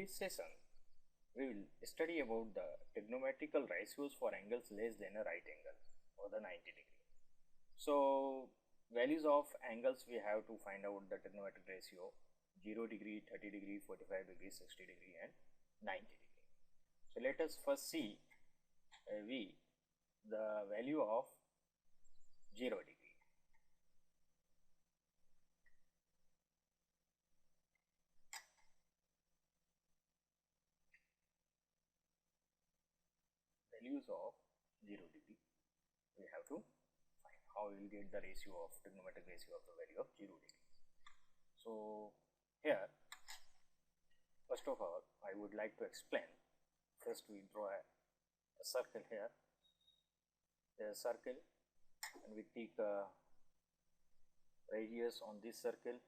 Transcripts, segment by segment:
this session, we will study about the trigonometrical ratios for angles less than a right angle or the 90 degree. So, values of angles we have to find out the trigonometric ratio 0 degree, 30 degree, 45 degree, 60 degree and 90 degree. So, let us first see the value of 0 degree. Values of 0 degree we have to find. How we will get the ratio of trigonometric ratio of the value of 0 degree. So, here first of all I would like to explain. First we draw a circle here. There is a circle and we take a radius on this circle.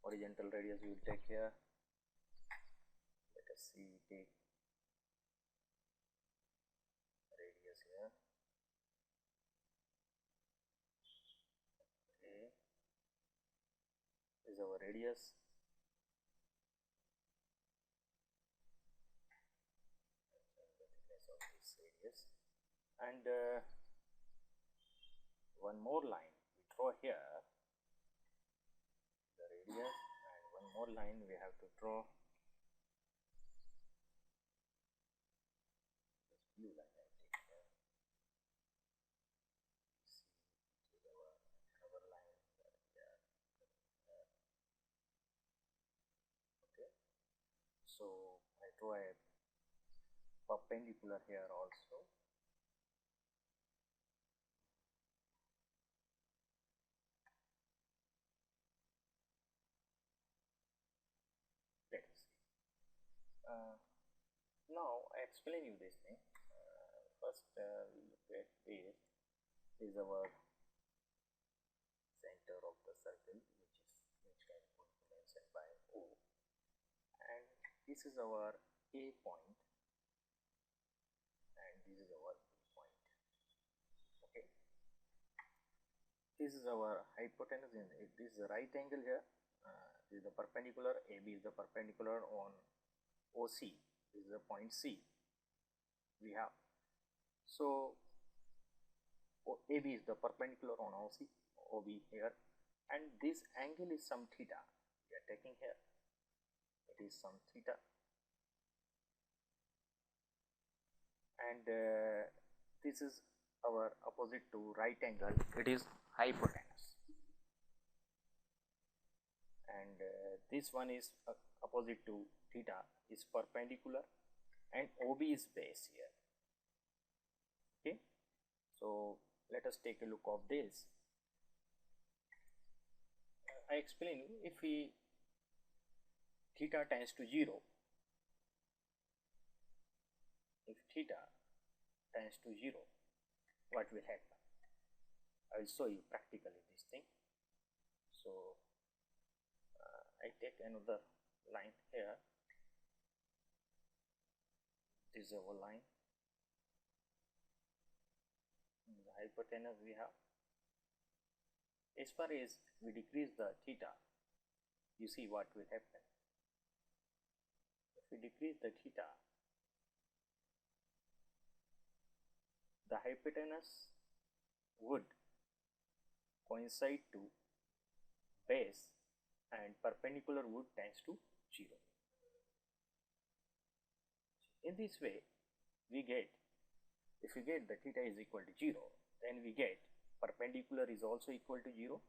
Horizontal radius we will take here. Let us see, we take radius here. Okay, this is our radius. The thickness of this radius, and one more line we draw here. The radius, and one more line we have to draw. This blue line I take here. See, it is our another line that we are here. Okay, so I draw a perpendicular here also. Let us see. Now I explain you this thing. First we look at this. This is our center of the circle, which can be mentioned by O, and this is our A point, and this is our B point. Okay, this is our hypotenuse. This is a right angle here. This is the perpendicular. AB is the perpendicular on OC. This is the point C we have. So AB is the perpendicular on OC, OB here, and this angle is some theta we are taking here. It is some theta, and this is our opposite to right angle. It is hypotenuse, and this one is opposite to theta, is perpendicular, and OB is base here. Okay, so let us take a look of this. I explain you, if we theta tends to 0, if theta tends to 0, what will happen? I will show you practically this thing. So I take another line here. This is our line. The hypotenuse we have. As far as we decrease the theta, you see what will happen. If we decrease the theta, the hypotenuse would coincide to base, and perpendicular would tends to 0. In this way, we get, if we get the theta is equal to 0, then we get perpendicular is also equal to 0,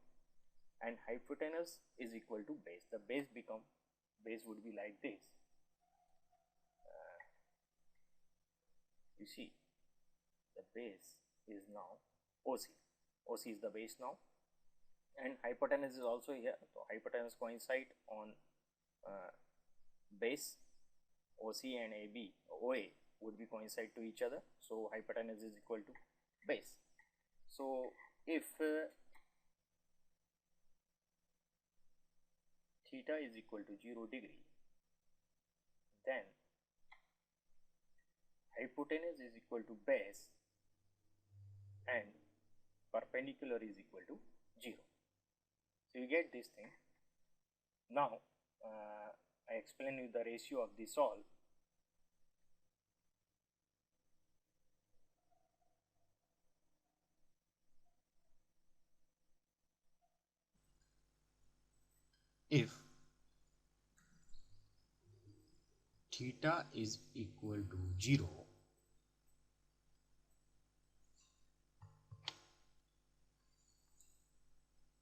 and hypotenuse is equal to base. The base would be like this. You see, the base is now OC. OC is the base now, and hypotenuse is also here. So hypotenuse coincide on base. OC and AB, OA would be coincide to each other. So hypotenuse is equal to base. So if theta is equal to 0 degree, then hypotenuse is equal to base and perpendicular is equal to 0. So you get this thing. Now I explain you the ratio of this all. If theta is equal to 0,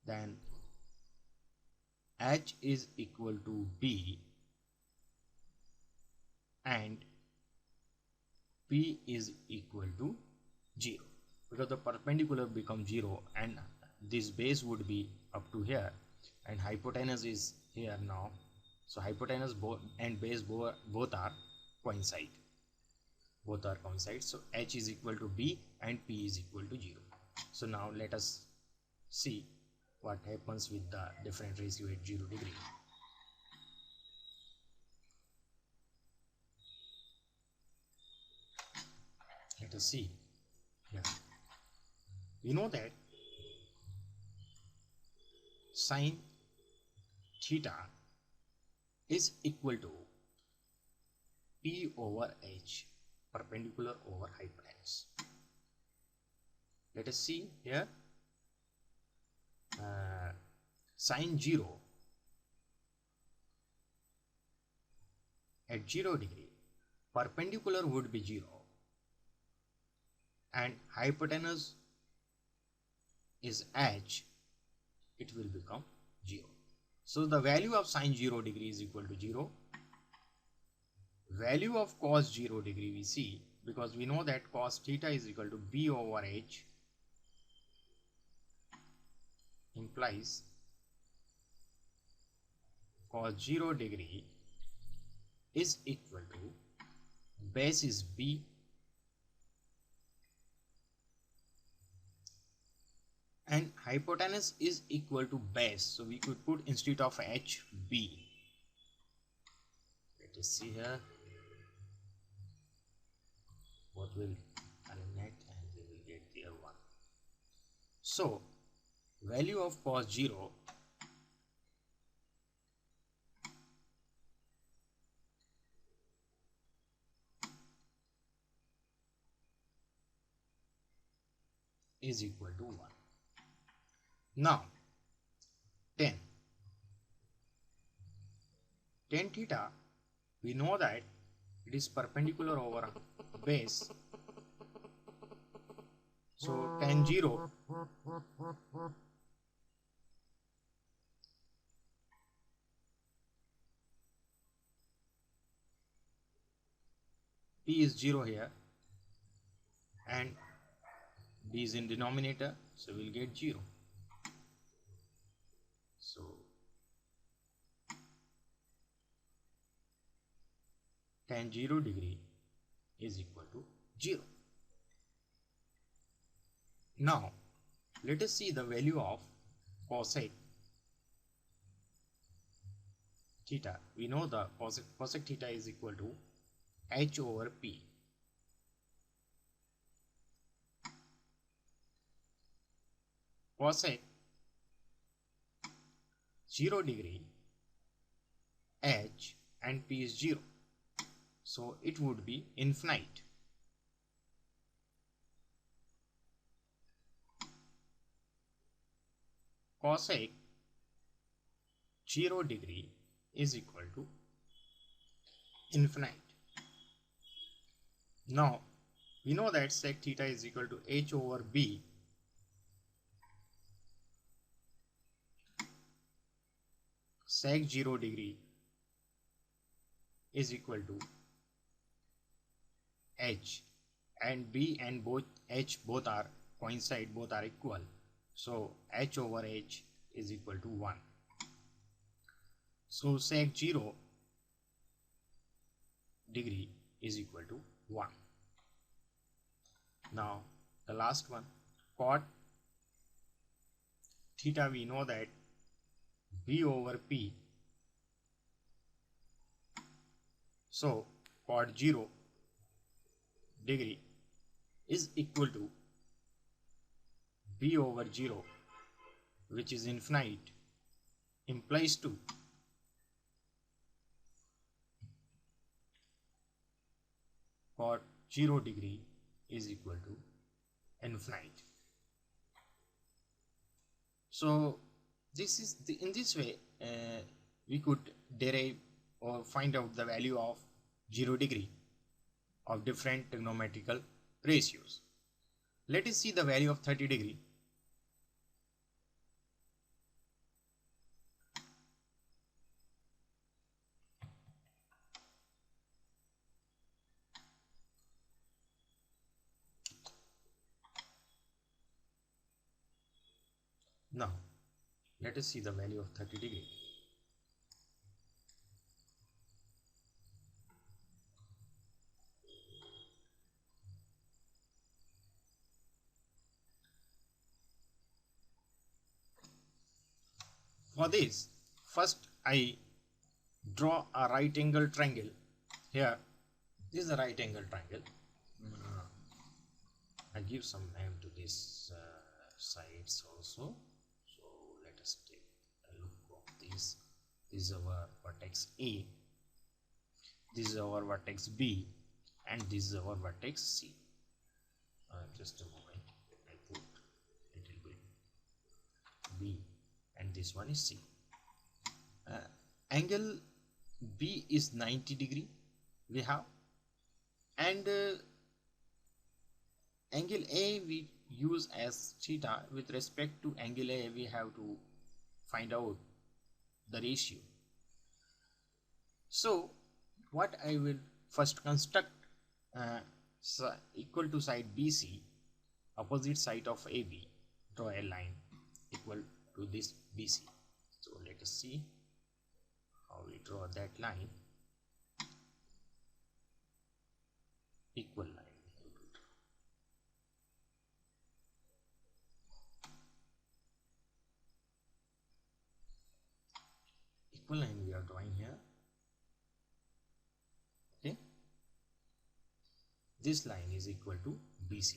then H is equal to B and P is equal to 0, because the perpendicular becomes 0 and this base would be up to here and hypotenuse is here now. So hypotenuse and base both are coincide. So H is equal to B and P is equal to 0. So now let us see what happens with the different ratio at 0 degree. Let us see here. We know that sine theta is equal to P over H, perpendicular over hypotenuse. Let us see here. Sine 0 at 0 degree, perpendicular would be 0 and hypotenuse is H, it will become 0. So the value of sine 0 degree is equal to 0. Value of cos 0 degree we see, because we know that cos theta is equal to B over H, implies cos 0 degree is equal to base is B and hypotenuse is equal to base. So we could put instead of H, B. Let us see here. What will eliminate and we will get here 1. So value of cos 0 is equal to 1. Now tan theta, we know that it is perpendicular over base. So tan 0 P is 0 here and B is in denominator, so we'll get 0. So tan 0 degree is equal to 0. Now let us see the value of cosec theta. We know the cosec theta is equal to H over P. Cosec 0 degree, H and P is 0. So it would be infinite. Cosec 0 degree is equal to infinite. Now we know that sec theta is equal to H over B. Sec 0 degree is equal to H and B and both H both are coincide, both are equal. So H over H is equal to 1. So sec 0 degree is equal to 1. Now the last one, cot theta, we know that B over P. So cot 0 degree is equal to B over 0, which is infinite, implies to for 0 degree is equal to infinite. So this is in this way we could derive or find out the value of 0 degree of different trigonometrical ratios. Let us see the value of 30 degree. Now let us see the value of 30 degree. For this, first I draw a right angle triangle. Here, this is a right angle triangle. I give some name to this sides also. So let us take a look of this. This is our vertex A, this is our vertex B, and this is our vertex C. Just a moment, I put a little bit B, and this one is C. Angle B is 90 degree we have, and angle A we use as theta. With respect to angle A, we have to find out the ratio. So what I will first construct equal to side BC, opposite side of AB, draw a line equal to this BC. So let us see how we draw that line. Equal line. Equal line we are drawing here. Okay. This line is equal to BC,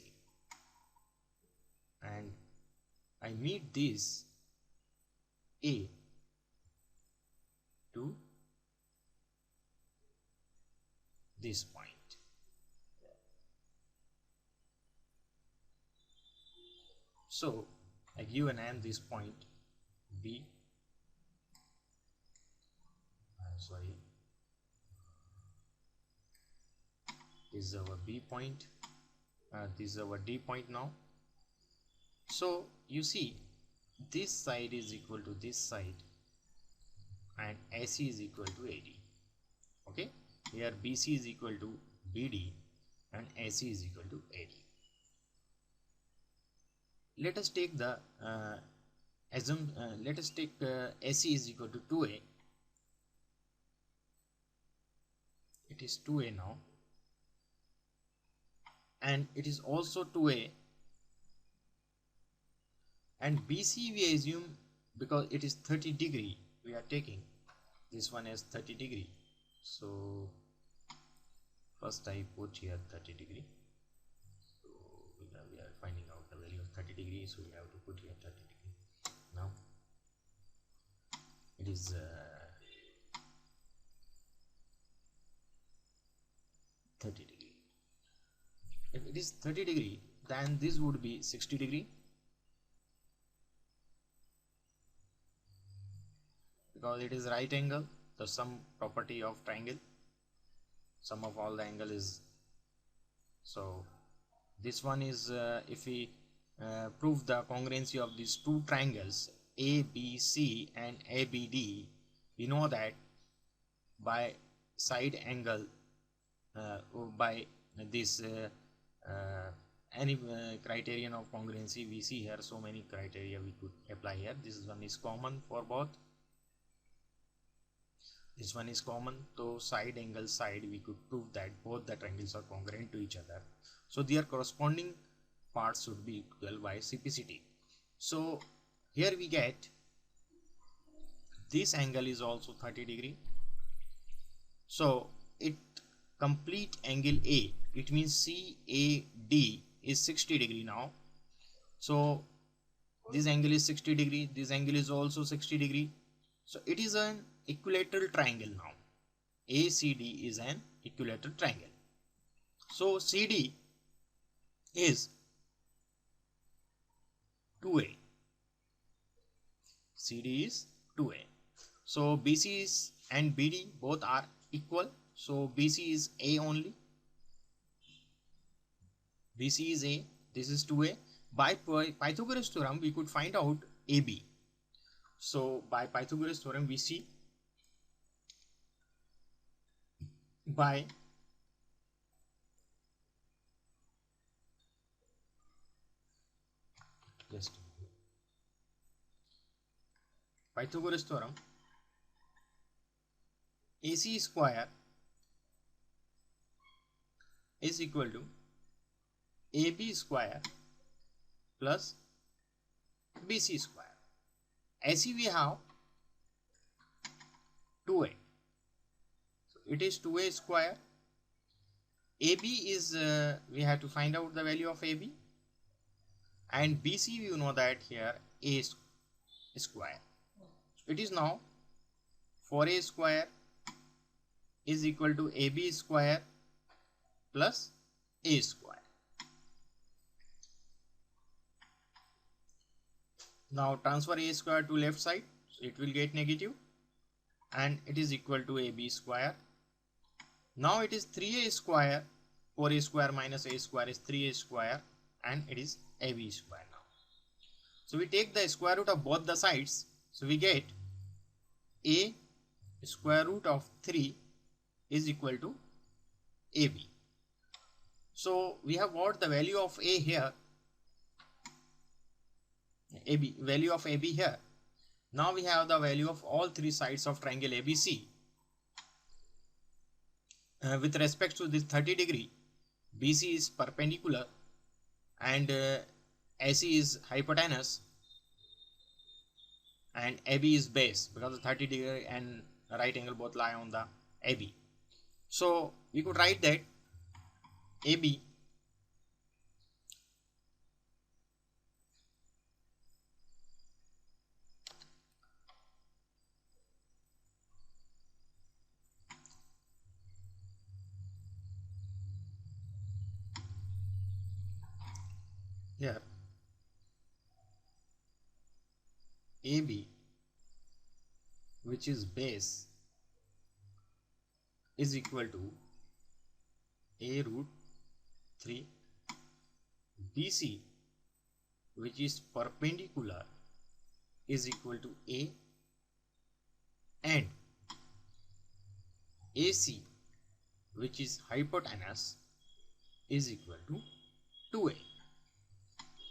and I meet this A to this point. So I give a name this point B. Sorry, this is our B point, this is our D point now. So you see, this side is equal to this side, and AC is equal to AD. Okay, here BC is equal to BD and AC is equal to AD. Let us take the AC is equal to 2A. It is 2A now, and it is also 2A, and BC we assume, because it is 30 degree, we are taking this one as 30 degree. So first I put here 30 degree. So we are finding out the value of 30 degree, so we have to put here 30 degree. Now it is 30 degree. If it is 30 degree, then this would be 60 degree, because it is right angle. The sum property of triangle, sum of all the angle is, so this one is if we prove the congruency of these two triangles ABC and ABD, we know that by side angle, by this any criterion of congruency, we see here so many criteria we could apply here. This one is common for both. This one is common, so side angle side we could prove that both the triangles are congruent to each other. So their corresponding parts should be equal by CPCT. So here we get this angle is also 30 degree. So it complete angle A, it means CAD is 60 degree now. So this angle is 60 degree, this angle is also 60 degree. So it is an equilateral triangle now. ACD is an equilateral triangle. So CD is 2A. CD is 2A. So BC is and BD both are equal. So BC is A only. BC is A. This is 2A. By Pythagoras theorem, we could find out AB. So by Pythagoras theorem, we see by just Pythagoras theorem, AC square is equal to AB square plus BC square. AC we have 2A. So it is 2A square. AB is, we have to find out the value of AB. And BC you know that here A square. It is now 4A square is equal to AB square plus A square. Now transfer A square to left side, so it will get negative and it is equal to AB square. Now it is 3A square, 4A square minus A square is 3A square and it is AB square now. So we take the square root of both the sides, so we get A square root of 3 is equal to AB. So we have got the value of A here, AB, value of AB here. Now we have the value of all three sides of triangle ABC. With respect to this 30 degree, BC is perpendicular and AC is hypotenuse and AB is base, because the 30 degree and right angle both lie on the AB. So we could write that AB here, AB which is base is equal to A root 3, BC which is perpendicular is equal to A, and AC which is hypotenuse is equal to 2A,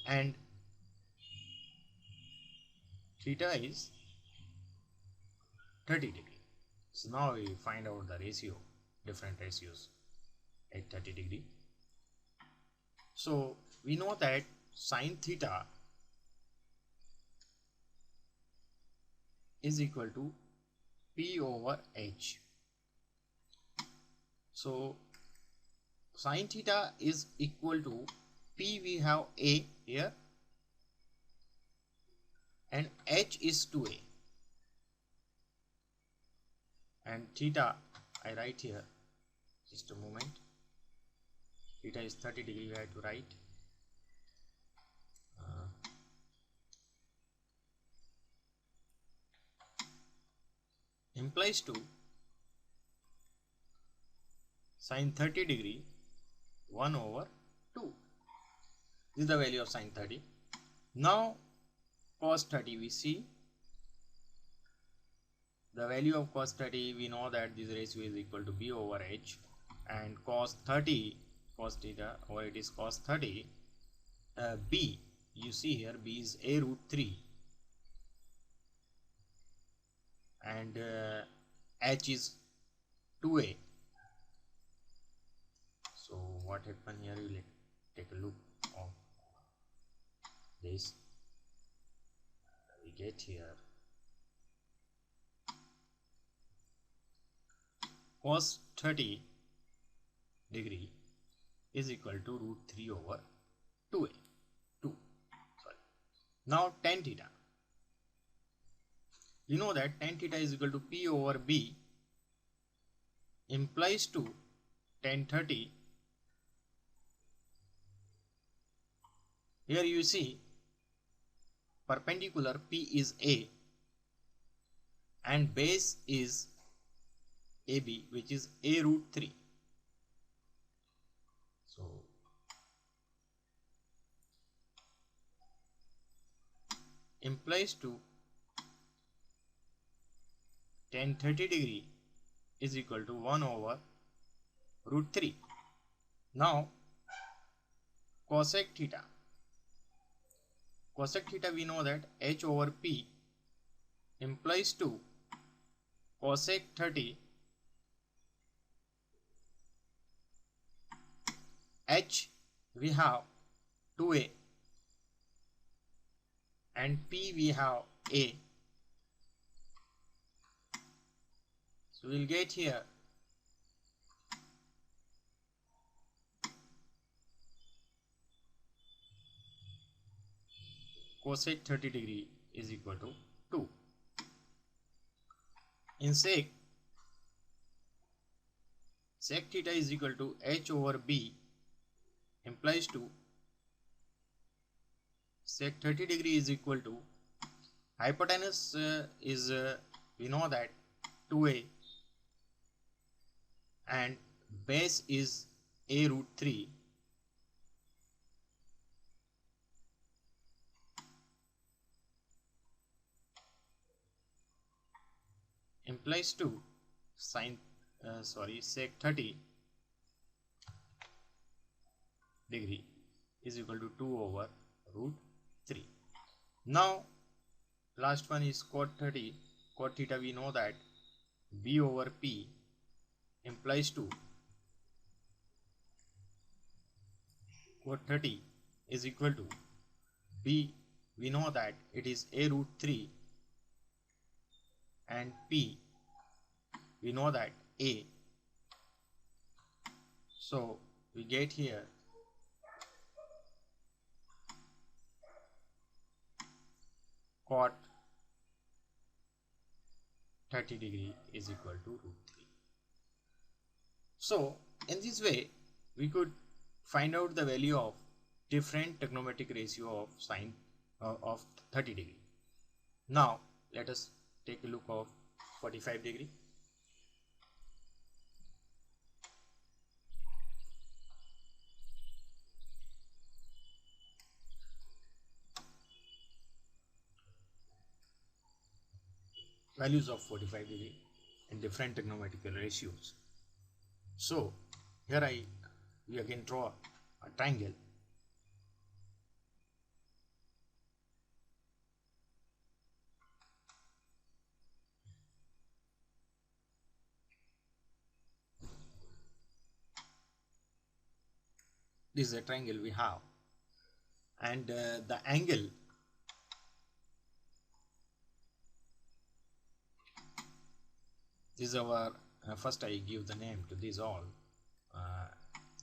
and theta is 30 degree. So now we find out the ratio, different ratios at 30 degree. So we know that sine theta is equal to P over H. So sine theta is equal to P, we have A here, and H is 2A, and theta I write here, just a moment, theta is 30 degree, we have to write implies to sine 30 degree 1 over 2. This is the value of sine 30. Now cos 30, we see the value of cos 30, we know that this ratio is equal to B over H, and cos 30, cos theta, or it is cos 30, B, you see here B is A root 3 and H is 2A. So what happened here, we will take a look of this. We get here cos 30 degree is equal to root 3 over 2A. Now tan theta, you know that tan theta is equal to P over B implies to tan 30 Here you see perpendicular P is A and base is AB, which is A root 3. So implies to tan 30 degree is equal to 1 over root 3. Now cosec theta. Cosec theta we know that H over P implies to cosec 30 H we have 2A and P we have A. So we'll get here cosec 30 degree is equal to 2. In sec theta is equal to H over B implies to sec 30 degree is equal to hypotenuse is we know that 2A and base is A root 3. Implies to sec 30 degree is equal to 2 over root 3. Now last one is cot 30. Cot theta we know that B over P implies to cot 30 is equal to B, we know that it is A root 3 and P we know that A. So we get here cot 30 degree is equal to root 3. So in this way we could find out the value of different trigonometric ratio of sine of 30 degree. Now let us take a look of 45 degree. Values of 45 degree in different trigonometrical ratios. So here we again draw a triangle. This is a triangle we have, and the angle this is our first I give the name to these all.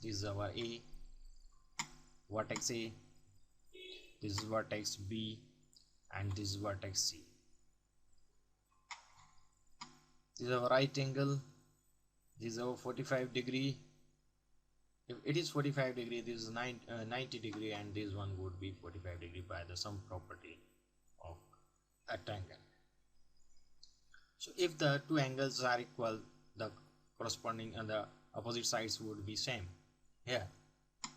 This is our A, vertex A, this is vertex B, and this is vertex C. This is our right angle, this is our 45 degree. If it is 45 degree, this is 90 degree, and this one would be 45 degree by the sum property of a triangle. So if the two angles are equal, the corresponding and the opposite sides would be same here.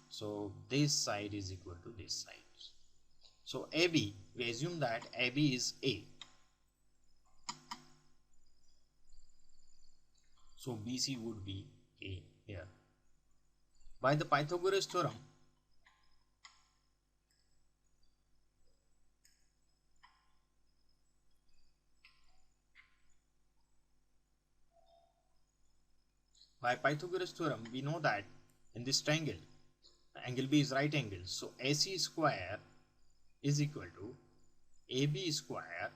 So this side is equal to this side. So AB, we assume that AB is A. So BC would be A here. By the Pythagoras theorem, we know that in this triangle, angle B is right angle. So AC square is equal to AB square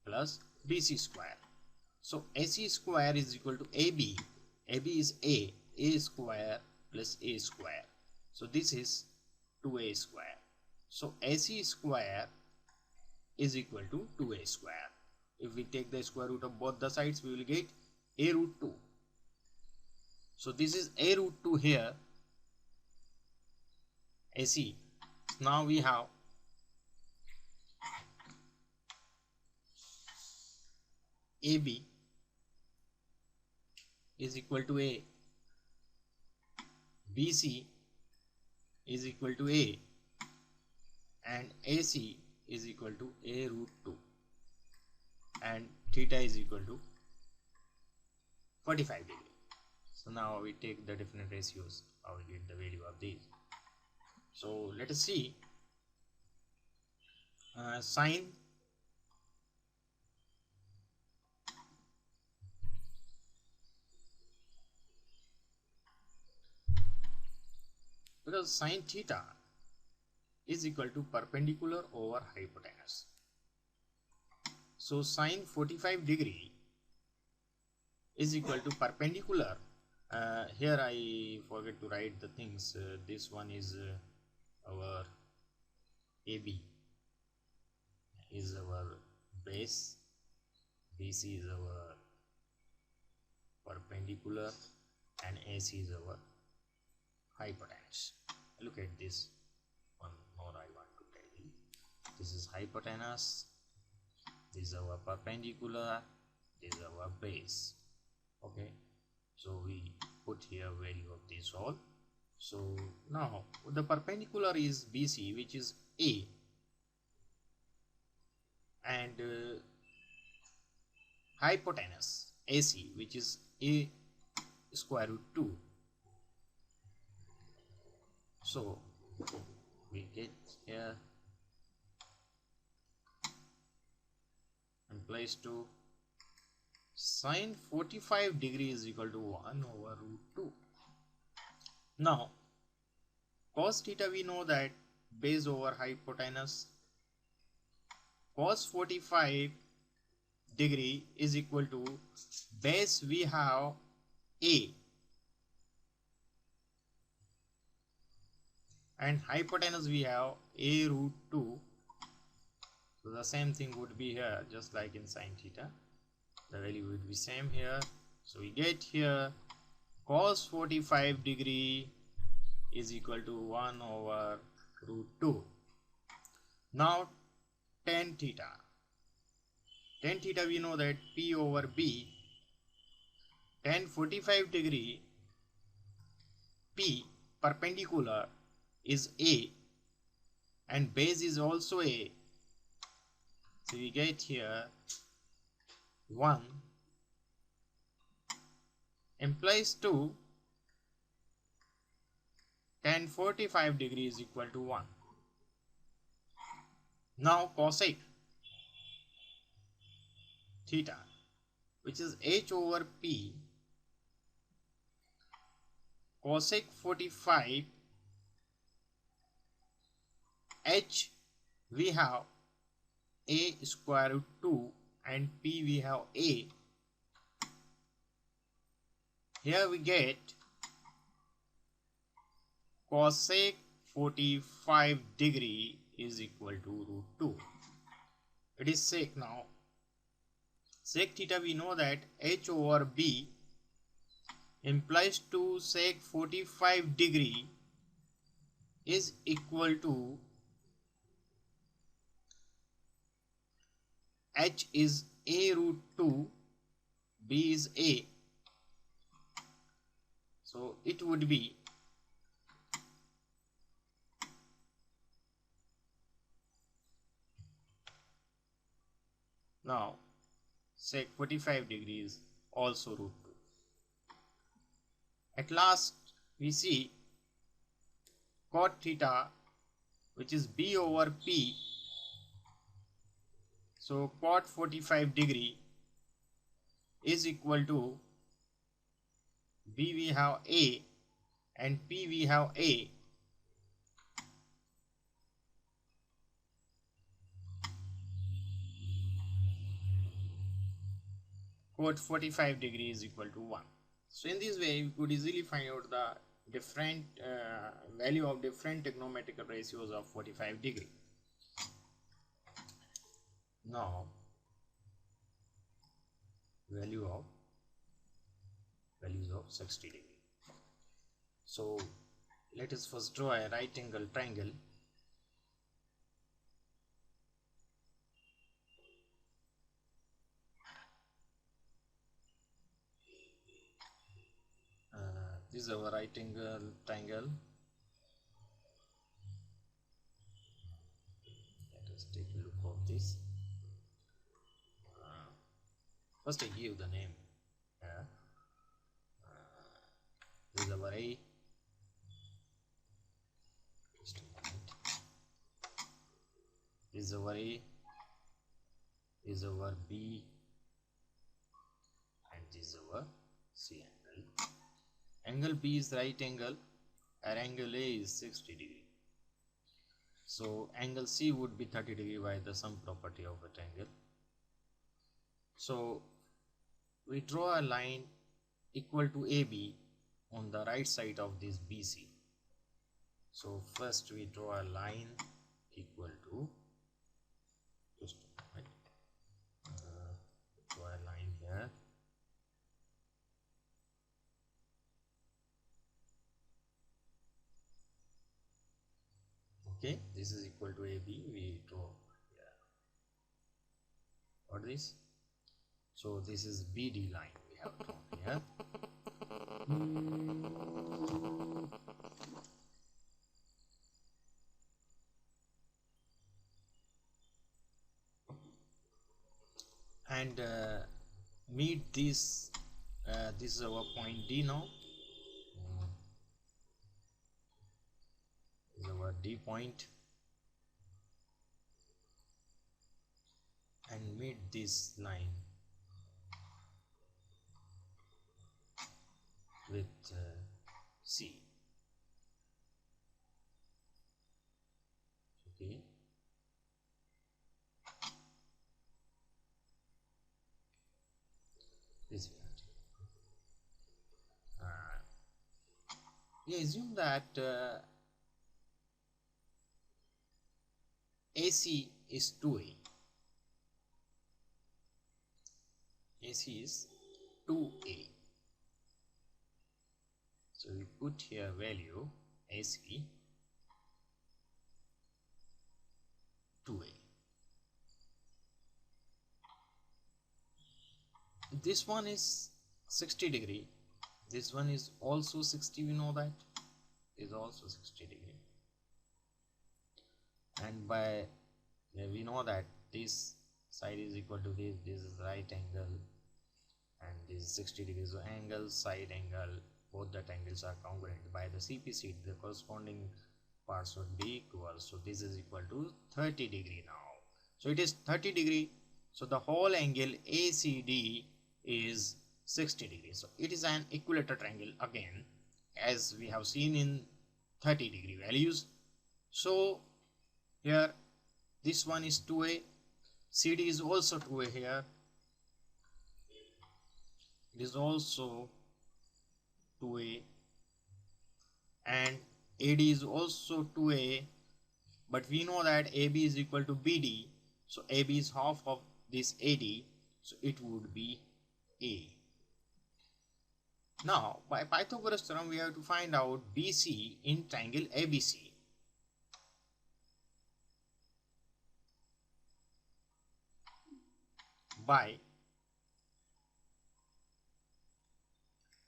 plus BC square. So AC square is equal to AB. AB is A square plus A square. So this is 2A square. So AC square is equal to 2A square. If we take the square root of both the sides, we will get A root 2. So this is A root 2 here, AC Now we have AB is equal to A, BC is equal to A, and AC is equal to A root 2, and theta is equal to 45 degree. So now we take the different ratios, I will get the value of these. So let us see sine because sine theta is equal to perpendicular over hypotenuse. So sine 45 degree is equal to perpendicular. Here I forget to write the things. This one is our AB is our base, BC is our perpendicular, and AC is our hypotenuse. Look at this one more I want to tell you. This is hypotenuse, this is our perpendicular, this is our base. Okay, so we put here value of this all. So now the perpendicular is BC, which is A, and hypotenuse AC, which is A square root 2. So we get here and place to sine 45 degree is equal to 1 over root 2. Now cos theta we know that base over hypotenuse. Cos 45 degree is equal to base we have A and hypotenuse we have A root 2. So the same thing would be here, just like in sine theta. The value would be same here. So we get here cos 45 degree is equal to 1 over root 2. Now tan theta. Tan theta we know that P over B. Tan 45 degree P perpendicular is A and base is also A. So we get here 1 implies 2 tan 45 degree is equal to 1. Now cosec theta, which is H over P, cosec 45 H we have A square root 2 and P we have A. Here we get cosec 45 degree is equal to root 2. It is sec now. Sec theta we know that H over B implies to sec 45 degree is equal to H is A root 2, B is A. So it would be now sec 45 degrees also root 2. At last we see cot theta, which is B over P. So cot 45 degree is equal to B we have A and P we have A. Cot 45 degree is equal to 1. So in this way we could easily find out the different value of different trigonometric ratios of 45 degree. Now values of 60 degree. So let us first draw a right angle triangle This is our right angle triangle. Let us take a look of this. First I give the name here. This is our A. Just a moment. This is our A. This is our B. And this is our C angle. Angle B is right angle. Our angle A is 60 degree. So angle C would be 30 degree by the sum property of a triangle. So we draw a line equal to AB on the right side of this BC. So first we draw a line equal to, just a moment, draw a line here. Okay, this is equal to AB. We draw here. What is this? So this is BD line we have drawn here. And meet this. This is our point D now. This is our D point, and meet this line with C. Okay. This we assume that AC is 2A. AC is 2A. So we put here value AC 2A. This one is 60 degree. This one is also 60, we know that is also 60 degree. And by we know that this side is equal to this is right angle, and this is 60 degrees. So angle, side angle, both the angles are congruent. By the CPC the corresponding parts would be equal. So this is equal to 30 degree now. So it is 30 degree. So the whole angle ACD is 60 degrees. So it is an equilateral triangle again, as we have seen in 30 degree values. So here this one is 2A, CD is also 2A here, it is also 2A, and AD is also 2A, but we know that AB is equal to BD, so AB is half of this AD, so it would be A. Now by Pythagoras theorem we have to find out BC in triangle ABC. By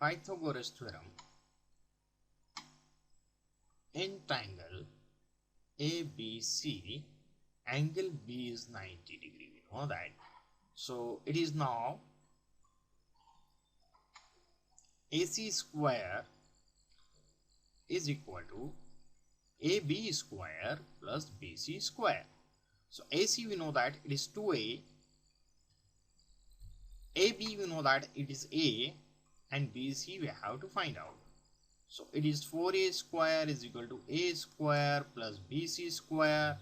Pythagoras theorem, in triangle ABC, angle B is 90 degree, we know that. So it is now AC square is equal to AB square plus BC square. So AC we know that it is 2A, AB we know that it is A, and BC we have to find out. So it is 4A square is equal to A square plus BC square.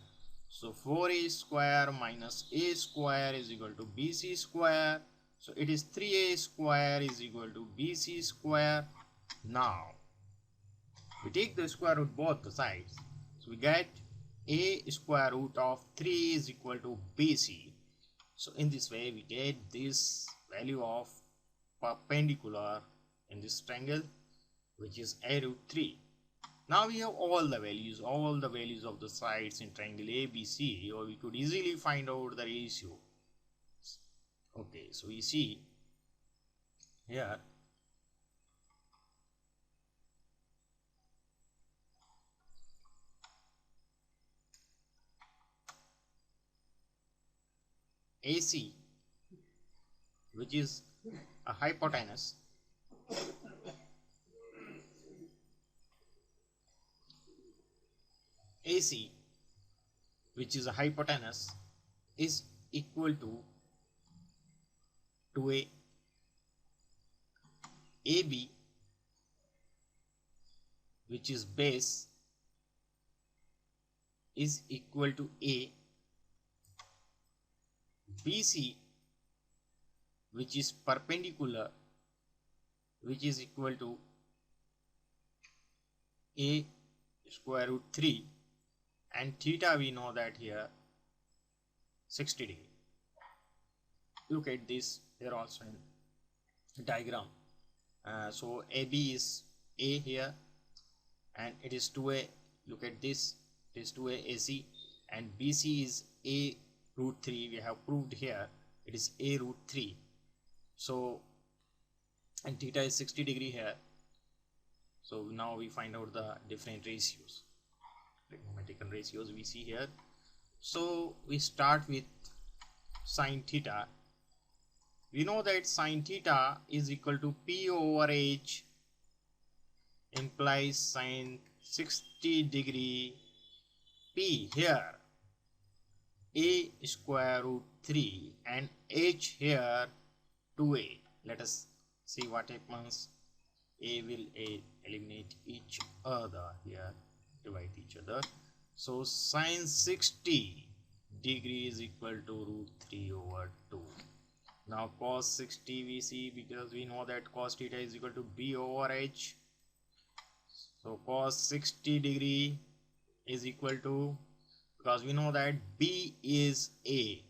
So 4A square minus A square is equal to BC square. So it is 3A square is equal to BC square. Now we take the square root both the sides. So we get A square root of 3 is equal to BC. So in this way we get this value of perpendicular in this triangle, which is A root 3. Now we have all the values of the sides in triangle ABC, or we could easily find out the ratio. Okay, so we see here AC, which is a hypotenuse, AC, which is a hypotenuse, is equal to a AB, which is base, is equal to a BC, which is perpendicular, which is equal to a square root 3, and theta we know that here 60 degree. Look at this here also in diagram. So AB is A here, and it is 2A. Look at this, it is 2A AC, and BC is A root 3. We have proved here it is A root 3. So, and theta is 60 degree here. So now we find out the different ratios, trigonometrical ratios we see here. So we start with sine theta. We know that sine theta is equal to P over H, implies sine 60 degree P here A square root 3 and H here 2A. Let us see what happens. A will eliminate each other here, divide each other. So sine 60 degree is equal to root 3 over 2. Now cos 60 we see, because we know that cos theta is equal to B over H. So cos 60 degree is equal to, because we know that B is A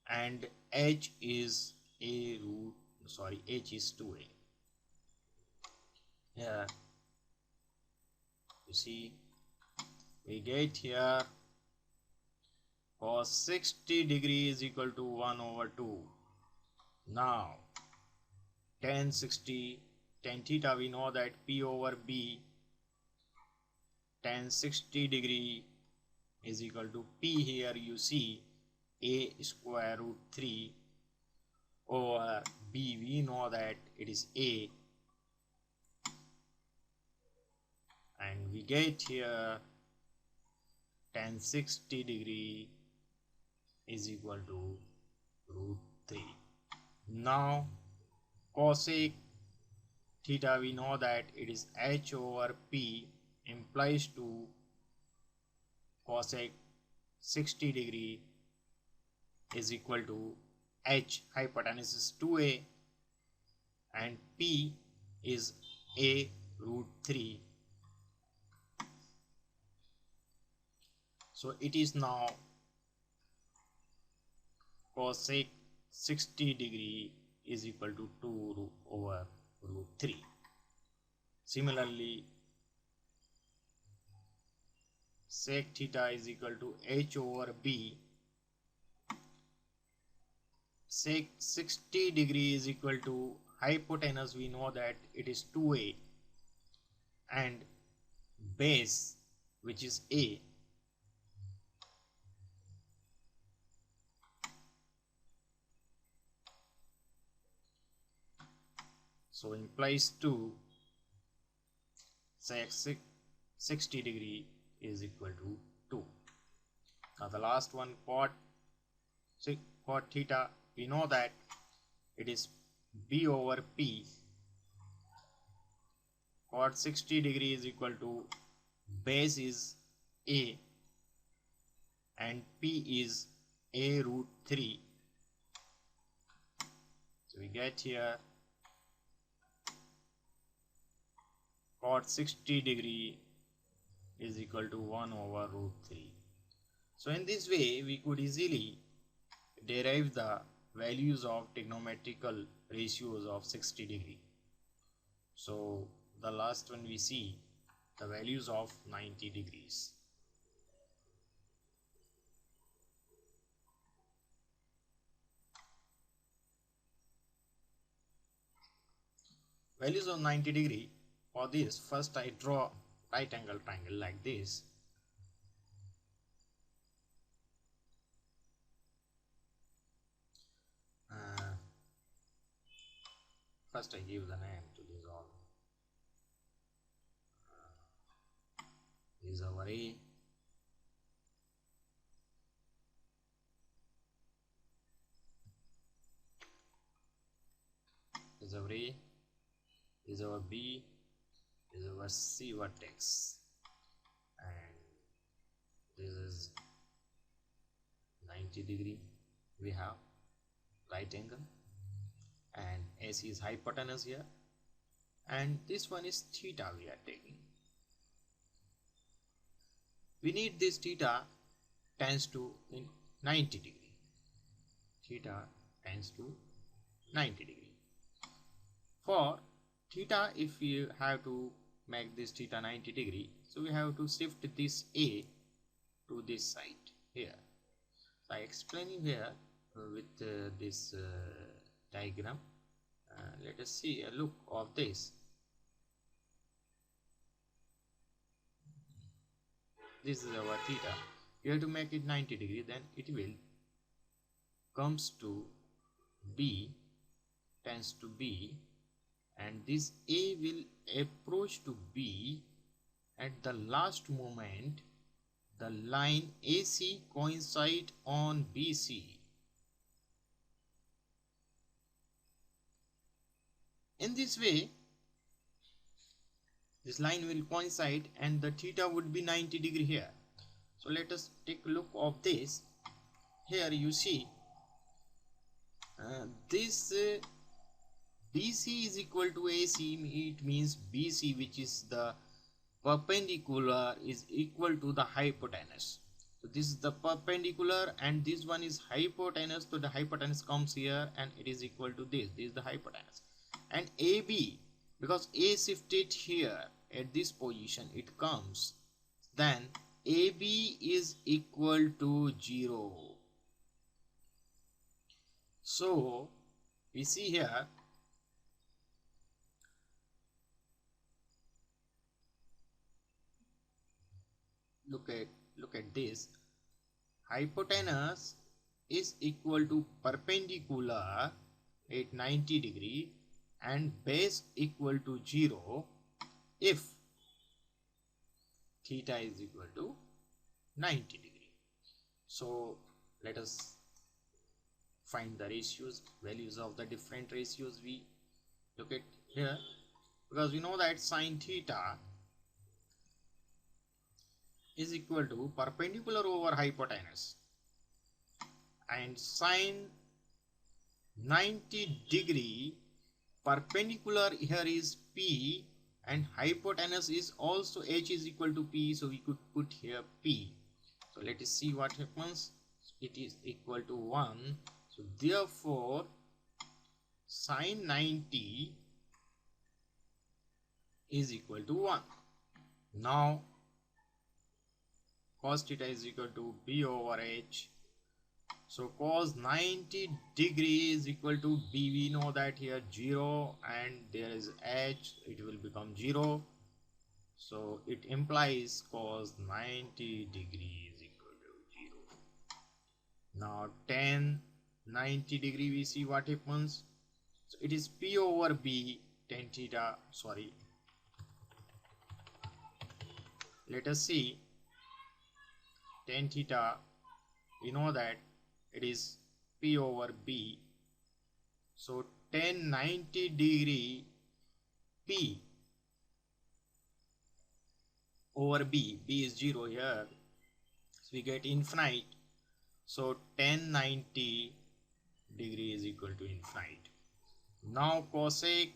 and H is H is 2A. Here you see we get here cos 60 degree is equal to 1 over 2. Now tan theta we know that P over B, tan 60 degree is equal to P here you see A square root 3 over B, we know that it is A, and we get here tan 60 degree is equal to root 3. Now cosec theta we know that it is H over P, implies to cosec 60 degree is equal to H, hypotenuse is 2A and P is A root 3. So it is now cosec 60 degree is equal to 2 over root 3. Similarly, sec theta is equal to H over B. Sec 60 degree is equal to hypotenuse, we know that it is 2A, and base, which is A. So implies to sec 60 degree is equal to 2. Now the last one, cot theta, we know that it is B over P. Cot 60 degree is equal to base is A and P is A root 3. So we get here cot 60 degree is equal to 1 over root 3. So in this way we could easily derive the values of trigonometrical ratios of 60 degree. So the last one we see the values of 90 degrees. Values of 90 degree. For this, first I draw right angle triangle like this. First I give the name to this all. This is our A. This is our A. This is our B. This is our C vertex. And this is 90 degree. We have right angle. And AC is hypotenuse here. And this one is theta we are taking. We need this theta tends to in 90 degree. Theta tends to 90 degree. For theta, if you have to make this theta 90 degree, so we have to shift this A to this side here. So I explain you here with this diagram. Let us see a look of this. This is our theta. You have to make it 90 degree, then it will comes to B, tends to B, and this A will approach to B. At the last moment, the line AC coincide on BC. In this way, this line will coincide and the theta would be 90 degree here. So let us take a look of this. Here you see this BC is equal to AC. It means BC, which is the perpendicular, is equal to the hypotenuse. So this is the perpendicular and this one is hypotenuse. So the hypotenuse comes here and it is equal to this. This is the hypotenuse. And AB, because A shifted here at this position, it comes, then AB is equal to 0. So we see here look at this. Hypotenuse is equal to perpendicular at 90 degree and base equal to 0 if theta is equal to 90 degree. So let us find the ratios, values of the different ratios. We look at here, because we know that sine theta is equal to perpendicular over hypotenuse, and sine 90 degree perpendicular here is P and hypotenuse is also H is equal to P, so we could put here P. So let us see what happens. It is equal to 1. So therefore sine 90 is equal to 1. Now cos theta is equal to B over H. So cos 90 degree is equal to B. We know that here 0 and there is H, it will become 0. So it implies cos 90 degree is equal to 0. Now tan 90 degree, we see what happens. So it is P over B tan theta, sorry. Let us see tan theta. We know that it is P over B. So tan 90 degree P over B. B is 0 here. So we get infinite. So tan 90 degree is equal to infinite. Now cosec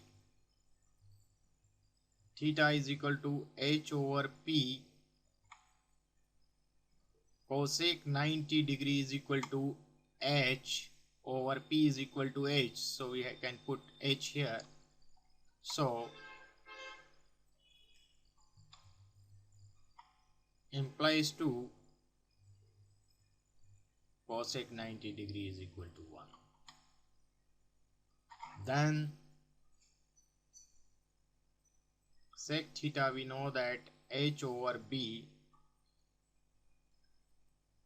theta is equal to H over P. Cosec 90 degree is equal to H over P is equal to H. So we can put H here. So implies to cosec 90 degree is equal to 1. Then sec theta, we know that H over B,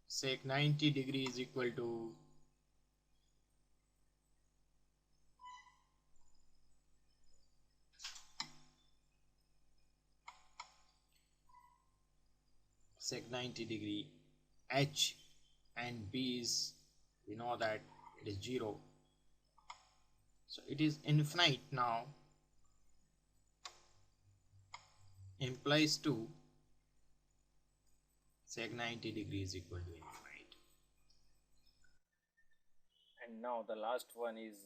sec 90 degree is equal to sec 90 degree, h and b is, we know that it is 0, so it is infinite now, implies to sec 90 degree is equal to infinite. And now the last one is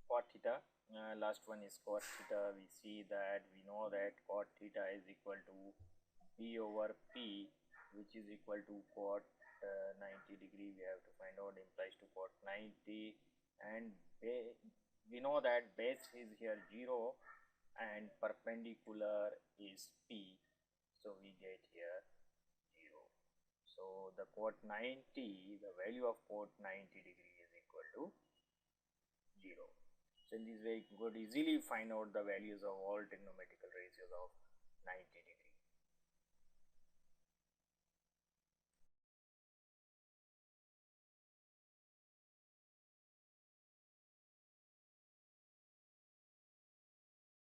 cot theta. Last one is cot theta. We see that we know that cot theta is equal to b over p, which is equal to cot 90 degree. We have to find out, implies to cot 90, and we know that base is here 0 and perpendicular is p, so we get here 0. So the cot 90, the value of cot 90 degree is equal to 0. So in this way you could easily find out the values of all trigonometrical ratios of 90 degree.